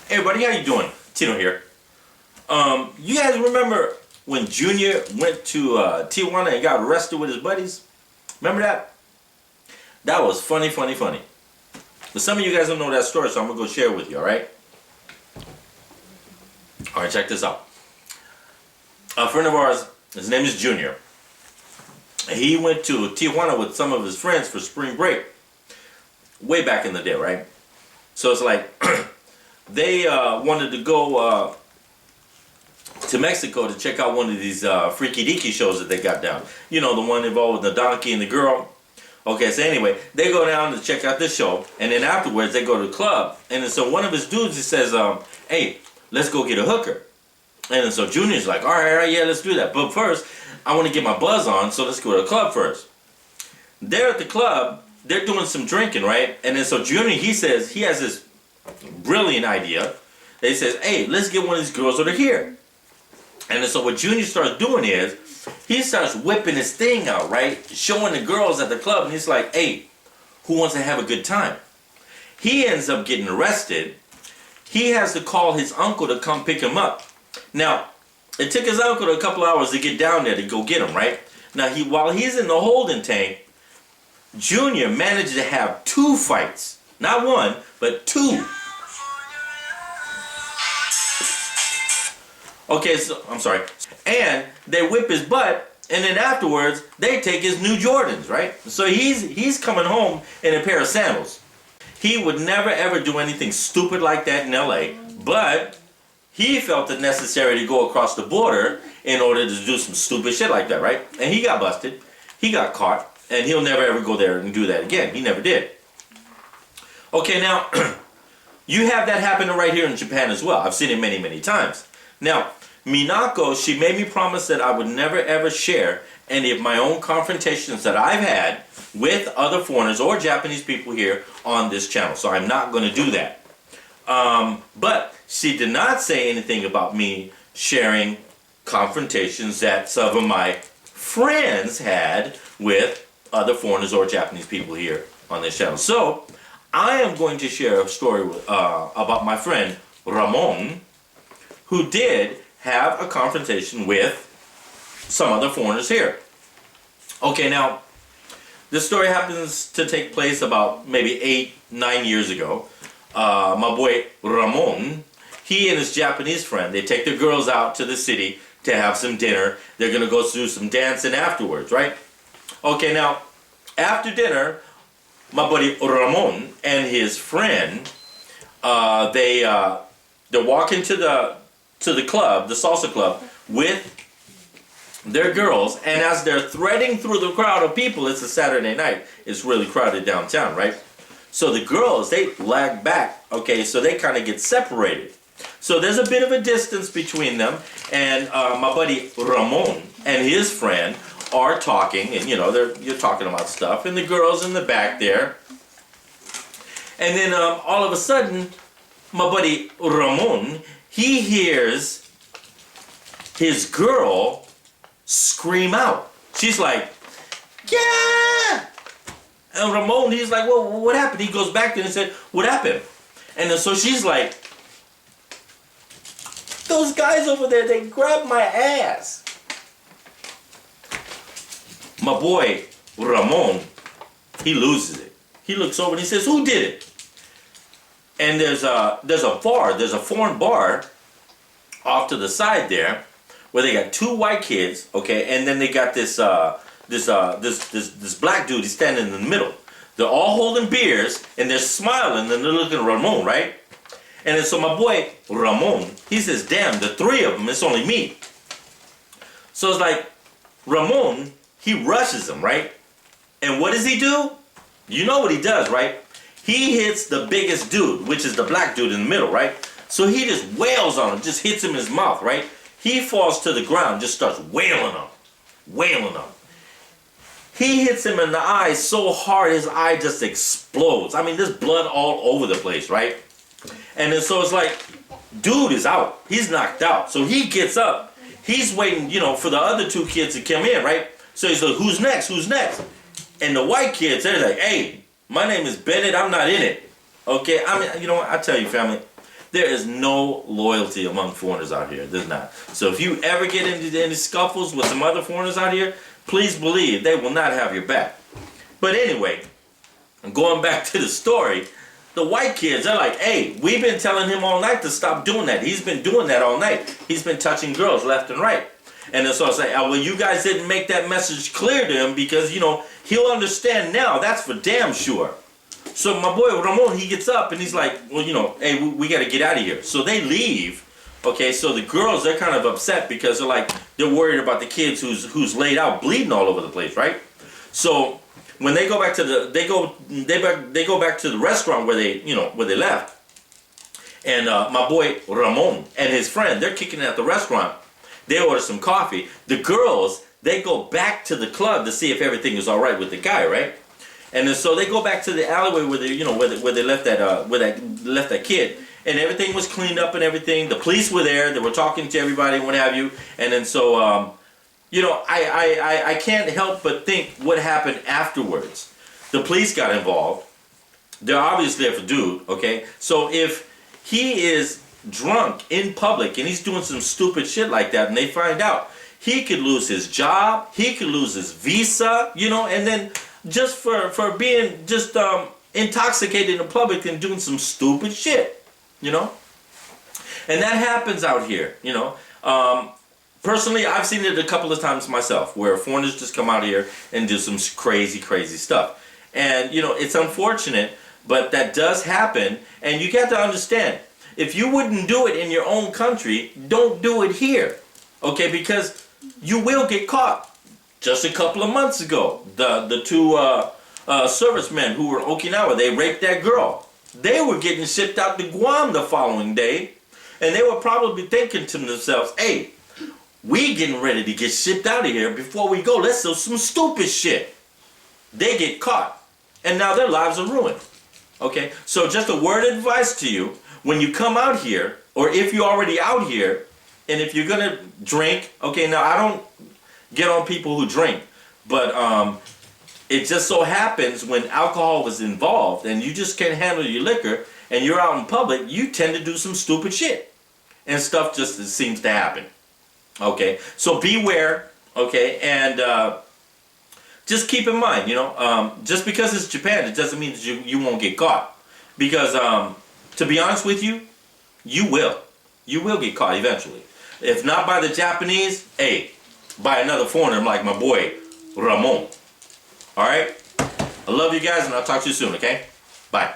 Hey everybody, how you doing? Tino here. You guys remember when Junior went to Tijuana and got arrested with his buddies? Remember that? That was funny. But some of you guys don't know that story, so I'm gonna go share it with you, alright? Alright, check this out. A friend of ours, his name is Junior. He went to Tijuana with some of his friends for spring break. Way back in the day, right? So it's like they wanted to go to Mexico to check out one of these freaky deaky shows that they got down. You know, the one involved with the donkey and the girl. Okay, so anyway, they go down to check out this show, and then afterwards they go to the club. And then so one of his dudes, he says, hey, let's go get a hooker. And then so Junior's like, all right, yeah, let's do that. But first, I want to get my buzz on, so let's go to the club first. They're at the club, they're doing some drinking, right? And then so Junior, he says, he has this brilliant idea. He says, hey, let's get one of these girls over here. And then so what Junior starts doing is, he starts whipping his thing out, right? Showing the girls at the club, and he's like, hey, who wants to have a good time? He ends up getting arrested. He has to call his uncle to come pick him up. Now, it took his uncle a couple hours to get down there to go get him, right? Now, while he's in the holding tank, Junior managed to have 2 fights. Not 1, but 2. Okay, so, I'm sorry. And they whip his butt, and then afterwards, they take his new Jordans, right? So he's coming home in a pair of sandals. He would never ever do anything stupid like that in LA, but he felt it necessary to go across the border in order to do some stupid shit like that, right? And he got busted. He got caught, and he'll never ever go there and do that again. He never did. Okay, now, you have that happening right here in Japan as well. I've seen it many times. Now, Minako, she made me promise that I would never ever share any of my own confrontations that I've had with other foreigners or Japanese people here on this channel. So I'm not going to do that. But she did not say anything about me sharing confrontations that some of my friends had with other foreigners or Japanese people here on this channel. So I am going to share a story about my friend Ramon, who did have a confrontation with some other foreigners here. Okay, now, this story happens to take place about maybe 8-9 years ago. My boy Ramon, he and his Japanese friend, they take their girls out to the city to have some dinner. They're going to go do some dancing afterwards, right? Okay, now, after dinner, my buddy Ramon and his friend, they're walking to the club, the salsa club, with their girls, and as they're threading through the crowd of people, it's a Saturday night, it's really crowded downtown, right? So the girls, they lag back, okay, so they kind of get separated. So there's a bit of a distance between them, and my buddy Ramon and his friend are talking, and you know, you're talking about stuff, and the girls in the back there. And then all of a sudden, my buddy Ramon, he hears his girl scream out. She's like, yeah! And Ramon, he's like, well, what happened? He goes back there and said, what happened? And then so she's like, those guys over there, they grabbed my ass. My boy Ramon, he loses it. He looks over and he says, who did it? And there's a foreign bar off to the side there, where they got 2 white kids, okay, and then they got this black dude. He's standing in the middle. They're all holding beers and they're smiling and they're looking at Ramon, right? And then so my boy Ramon, he says, "Damn, the 3 of them. It's only me." So it's like Ramon, he rushes them, right? And what does he do? You know what he does, right? He hits the biggest dude, which is the black dude in the middle, right? So he just wails on him, just hits him in his mouth, right? He falls to the ground, just starts wailing on him. He hits him in the eye so hard, his eye just explodes. I mean, there's blood all over the place, right? And then so it's like, dude is out. He's knocked out. So he gets up. He's waiting, you know, for the other 2 kids to come in, right? So he's like, who's next? And the white kids, they're like, hey, my name is Bennett, I'm not in it. Okay, I mean, you know what, I tell you, family, There is no loyalty among foreigners out here. There's not. So if you ever get into any scuffles with some other foreigners out here, please believe they will not have your back. But anyway, going back to the story, the white kids, they're like, hey, we've been telling him all night to stop doing that. He's been doing that all night. He's been touching girls left and right. And then so I was like, oh, well, you guys didn't make that message clear to him because, you know, he'll understand now. That's for damn sure. So my boy Ramon, he gets up and he's like, well, you know, hey, we got to get out of here. So they leave. Okay, so the girls, they're kind of upset because they're like, they're worried about the kids who's laid out bleeding all over the place, right? So when they go back to the they go back to the restaurant where they left, and my boy Ramon and his friend, they're kicking at the restaurant. They order some coffee. The girls, they go back to the club to see if everything is all right with the guy, right? And then so they go back to the alleyway where they left that kid, and everything was cleaned up and everything. The police were there. They were talking to everybody and what have you. And then so I can't help but think what happened afterwards. The police got involved. They're obviously there for dude, okay? So if he is drunk in public and he's doing some stupid shit like that and they find out, he could lose his job, he could lose his visa, and then just for being just intoxicated in public and doing some stupid shit, And that happens out here, Personally, I've seen it a couple of times myself where foreigners just come out here and do some crazy, crazy stuff. And, it's unfortunate, but that does happen. And you got to understand, if you wouldn't do it in your own country, don't do it here. Okay, because you will get caught. Just a couple of months ago, the two servicemen who were in Okinawa, they raped that girl. They were getting shipped out to Guam the following day. And they were probably thinking to themselves, hey, we getting ready to get shipped out of here. Before we go, let's do some stupid shit. They get caught. And now their lives are ruined. Okay? So just a word of advice to you. When you come out here, or if you're already out here, and if you're going to drink, okay, now I don't get on people who drink, but it just so happens when alcohol was involved and you just can't handle your liquor and you're out in public, you tend to do some stupid shit. And stuff just seems to happen. Okay, so beware, okay, and just keep in mind, just because it's Japan, it doesn't mean that you won't get caught. Because, to be honest with you, you will. You will get caught eventually. If not by the Japanese, hey, by another foreigner like my boy, Ramon. Alright? I love you guys, and I'll talk to you soon, okay? Bye.